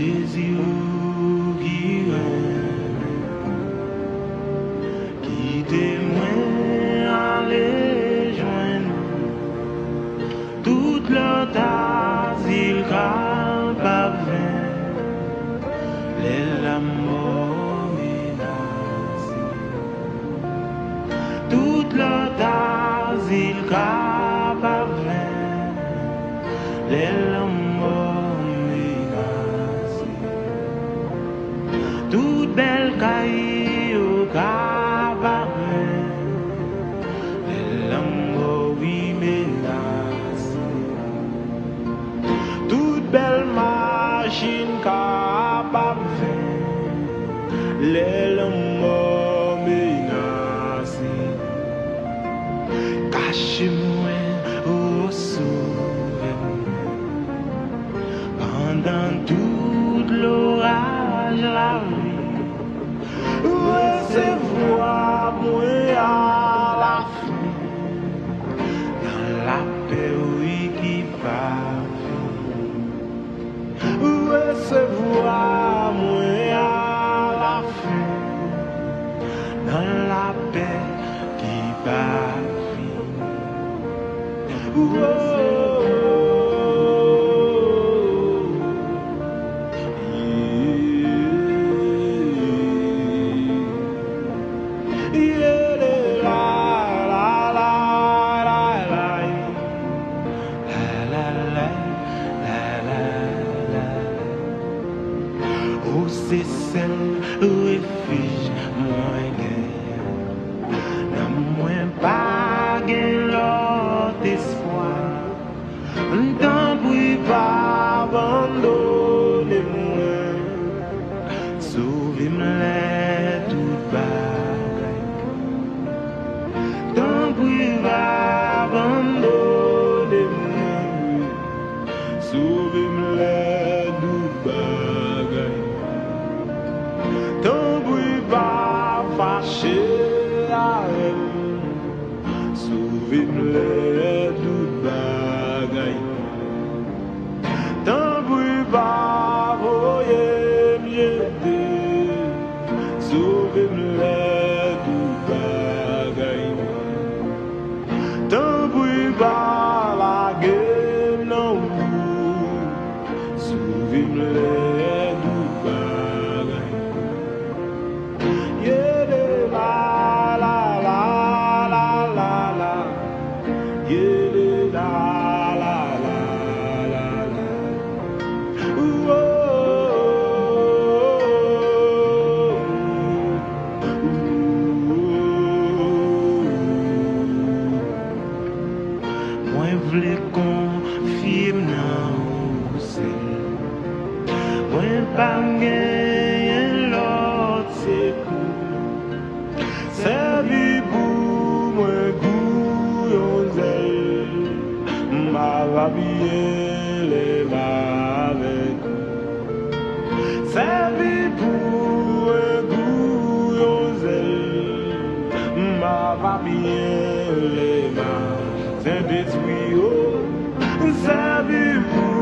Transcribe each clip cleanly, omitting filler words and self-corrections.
Jésus qui témoin aller joindre toute leur asile capable les l'amour menacés toute leur asile capable les l'amour menacés toute belle caillou capable l'amour menacé toute belle machine capable l'amour menacé cachez-moi au sauver pendant tout l'orage la vie recevoir moi à la fin dans la paix oui qui parvient recevoir moi à la fin dans la paix qui parvient oh, c'est celle refuge moins gain non moins pas gain l'autre espoir tant pis pas abandonner moi sauvez-moi tout bagaille tant pis pas abandonner moi sauvez-moi tout bagaille tant pis pas fâché à elle sauvez-moi tout bagaille tant pis pas voyer m'aider sauvez-moi tout bagaille tant pis pas la gueule non sauvez-moi tout bagaille yeah la la la la la la yeah la la la la la oh, moi v'lais confier dans c'est moi pas gagner l'autre c'est servi pour moi gouillonzel ma va bien les avec servi pour moi gouillonzel ma va bien les c'est détruit oh servi pour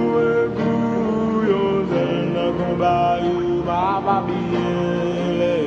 moi gouillonzel dans combat ma va bien les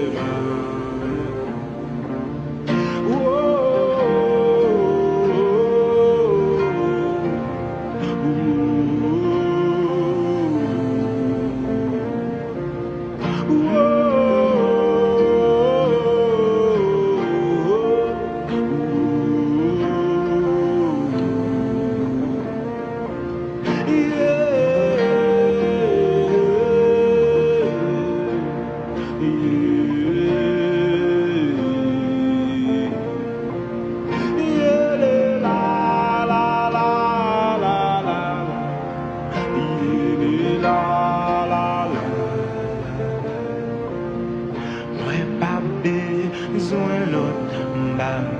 besoin l'autre bagaille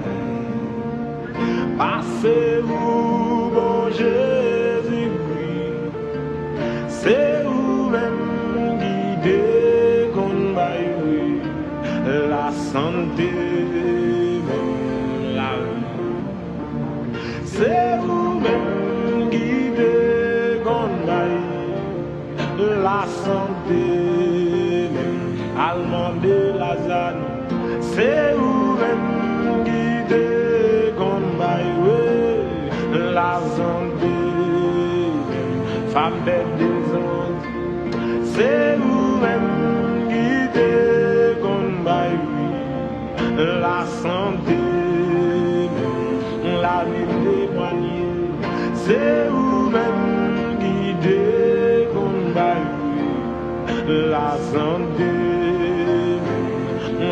passez-vous bon Jésus-Christ c'est vous-même guidez qu'on baille la santé même la vie c'est vous-même guidez qu'on baille la santé femme bête des Antilles. C'est vous-même qui déconbaille la santé, la vie des poignets. C'est vous-même qui déconbaille la santé,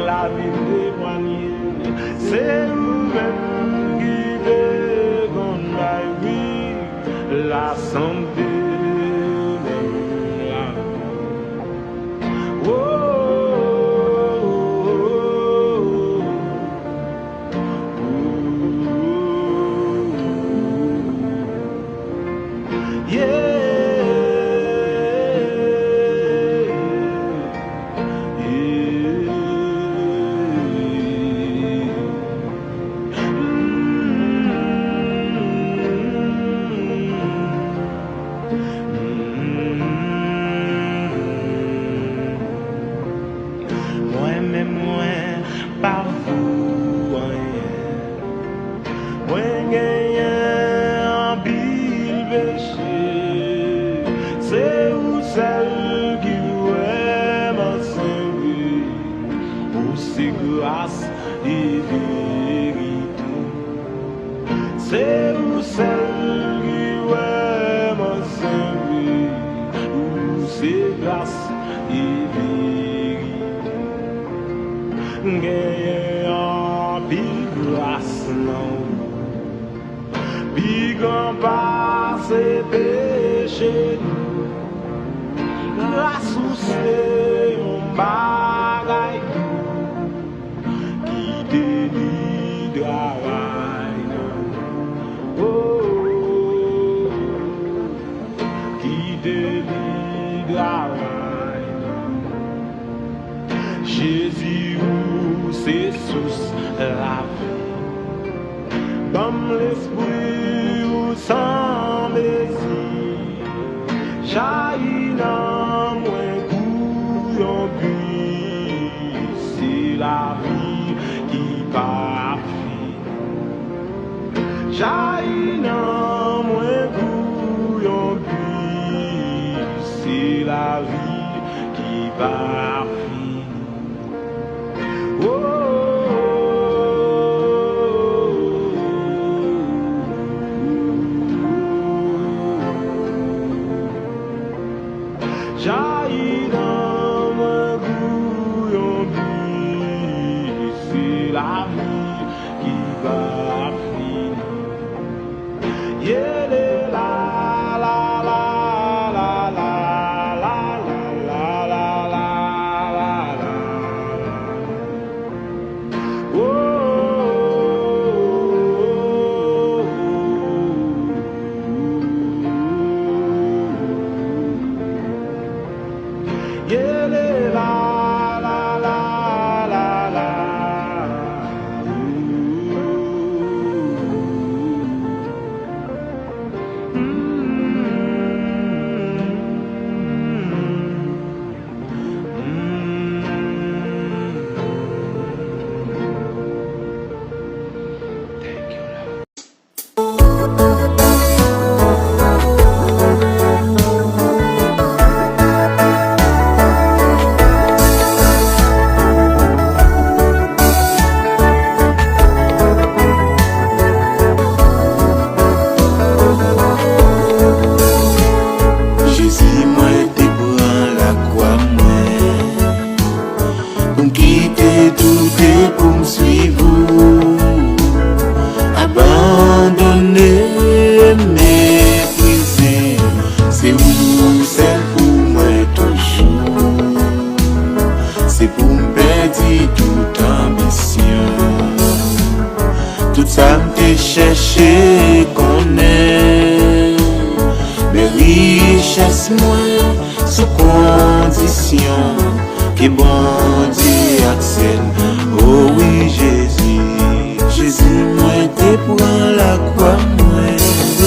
la vie des poignets. C'est vous-même qui déconbaille la santé. C'est vous celle qui vraiment servi pour ses grâces et vérité. C'est vous celle qui vraiment servi pour ses grâces et vérité. Gagne en pile grâce non, puis qu'on passe péché. Grâce ou c'est un bagaille qui délivre oh, qui délivre Jésus c'est source la vie, comme l'esprit ou sans mesure, jaillit dans moi bouillon puis c'est la vie qui parfume. Jaillit dans moi bouillon puis c'est la vie qui parfume. Jaillit dans mon bouillon puis c'est la vie qui va finir. Yeah, la la la la la la la la la la. Yeah, la la la la la. Thank you, Lord. Pour me suivre, abandonner, mépriser, c'est vous, celle pour moi toujours, c'est pour me perdre toute ambition, tout ça me chercher qu'on est, mes richesses moins sous condition, que bon Dieu accède. Oh oui Jésus, Jésus moi te prends la croix moi, oh,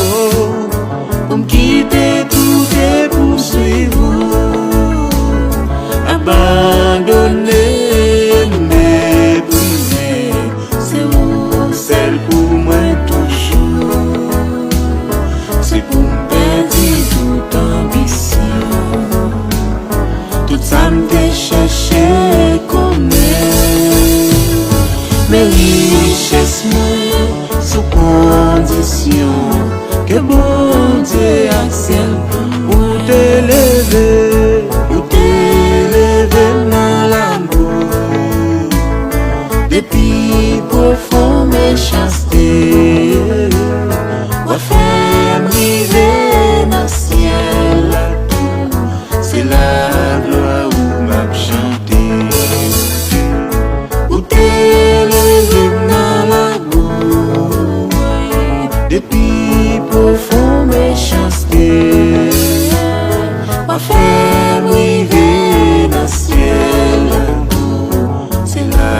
pour me quitter tout et poursuivre, abandonner, mépriser, c'est vous celle pour moi toujours, c'est pour me perdre tout temps. méchanceté, ou faire m'river dans le ciel là tout, c'est la gloire où m'a chanté. Ou t'es levé dans la boue, depuis profond méchanceté, ou faire m'river dans le ciel là tout, c'est la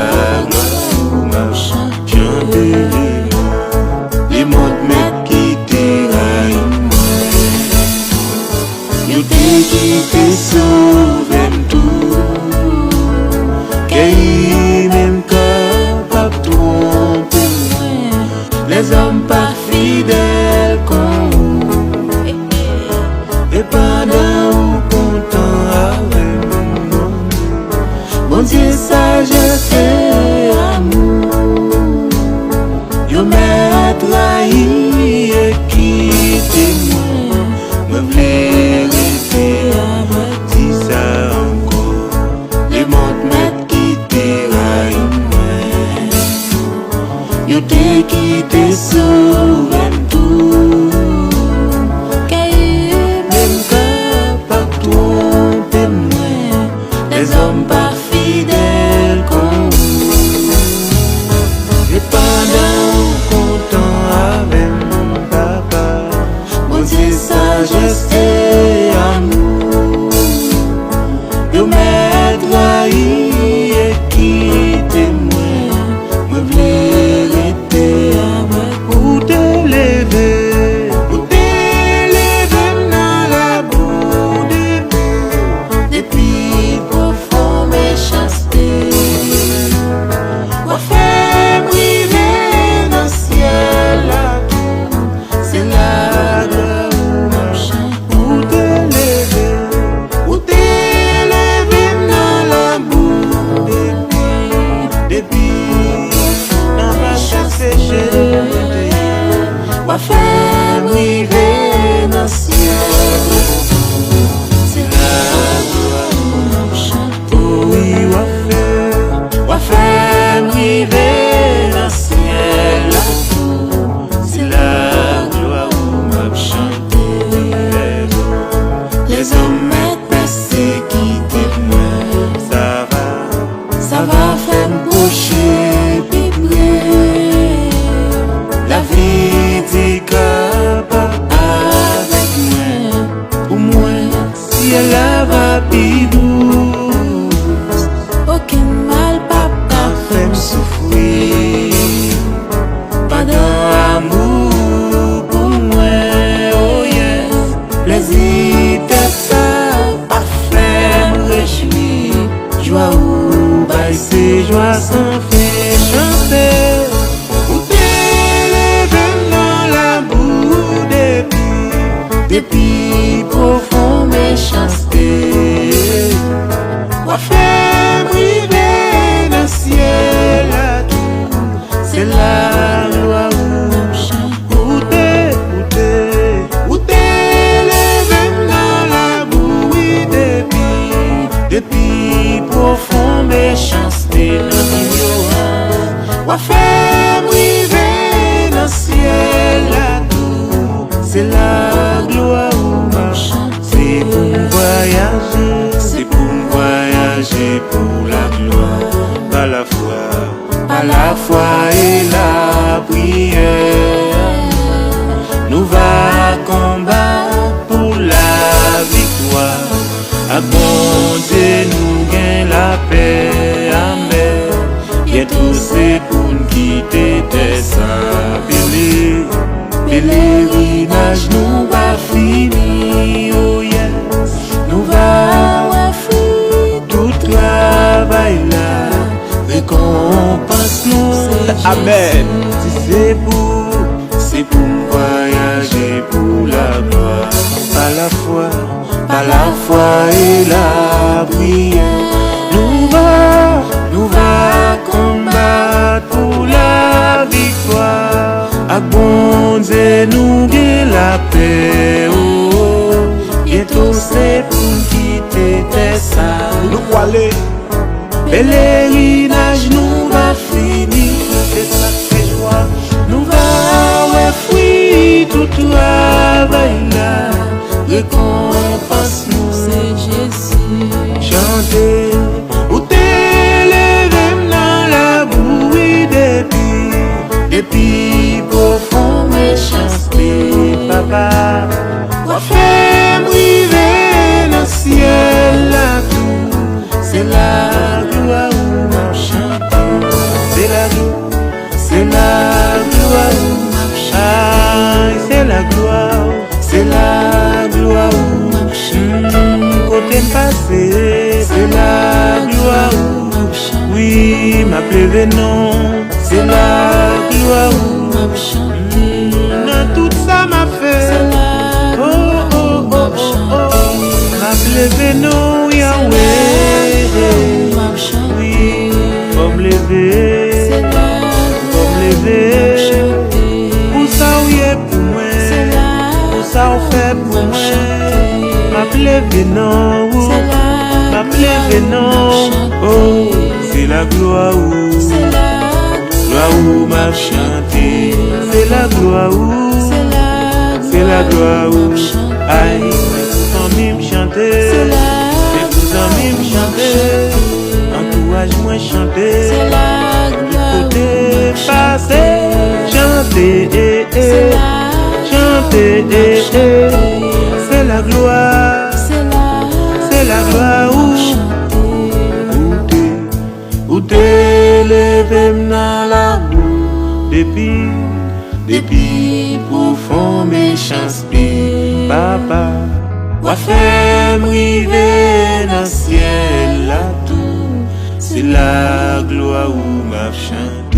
gloire où m'a chanté. Les mots de qui t'éraillent moi, yo t'es qui te sauve tout, qu'il même capable de tromper moi, les hommes pas fidèles comme vous, et pendant ou content avec nous, bon Dieu sagesse et amour, yo m'a trahi et quitté moi, me v'lait rester avec si ça encore, les mondes m'ont quitté moi, yo t'es quitté sauvé tout, qu'il même capable de tromper moi, les hommes pas fidèles comme vous, et pendant content avec mon papa, mon Dieu sagesse et amour, yo m'a trahi et quitté moi, me v'lait rester avec pour t'élever dans la boue depuis profond méchanceté, ou faire m'river dans le ciel là tout, c'est la gloire où m'a chanté. Ou t'élever dans la boue depuis dans ma chasse séchée, ou faire m'river dans le ciel, c'est la gloire où m'a chanté. Oui, ou faire m'river dans le ciel là tout, c'est la gloire où m'a chanté. Les hommes m'ont persécuté moi, ça va faire m'coucher puis brûler, la vie dit capable avec moi, pour moi si elle a va plus douce, aucun mal papa fait me souffrir, pas d'amour pour moi, oh yes, plaisir de ça, pas faire me réjouir, joie ou bail c'est joie sans fait chanter, ou t'élever dans la boue depuis profond méchanceté, ou faire m'river dans le ciel là tout, c'est la gloire où m'a chanté. Ou t'élever dans la boue depuis profond méchanceté dans l'ignorance, ou faire m'river dans le ciel là tout, c'est la gloire où m'a chanté. C'est pour voyager, c'est pour voyager pour la gloire, par la foi et la prière, nous va combattre pour la victoire, à bon Dieu nous gagne la paix, amen, bientôt c'est pour nous quitter des saints, pèlerinage nous va finir, oh yes, nous va finir tout travail là, récompense nous, Amen. si c'est pour voyager pour la gloire, par la foi et la prière, nous va combattre pour la victoire, à bon Dieu nous gagne la paix, oh, bientôt c'est pour quitter tes salles, Nous aller, pèlerinage nous va finir, c'est ça que joie, depuis profond méchanceté, papa. Wa fait m'river dans ciel là tout, c'est la gloire où m'a chanté, c'est la gloire, c'est la gloire où m'a chanté, c'est la gloire, c'est la gloire où m'a chanté, côté passé, c'est la gloire où, oui, m'a plevé non, c'est la gloire où m'a chanté, dans tout ça m'a fait. Lever nous Yahweh, oui, comme lever, pour ça oui est pour moi, pour ça on fait pour moi, m'a lever non, m'a lever non, oh, c'est la gloire où m'a chanté, c'est la gloire où, c'est la gloire où, aïe. Me chanter, mes amis me chanter, entourage moi chanter, côté passé, chanter, chanter, c'est la gloire, c'est la gloire où t'es levé dans la boue, depuis profond méchanceté, papa. Wa fait m'river dans ciel là tout, c'est la gloire où m'a chanté.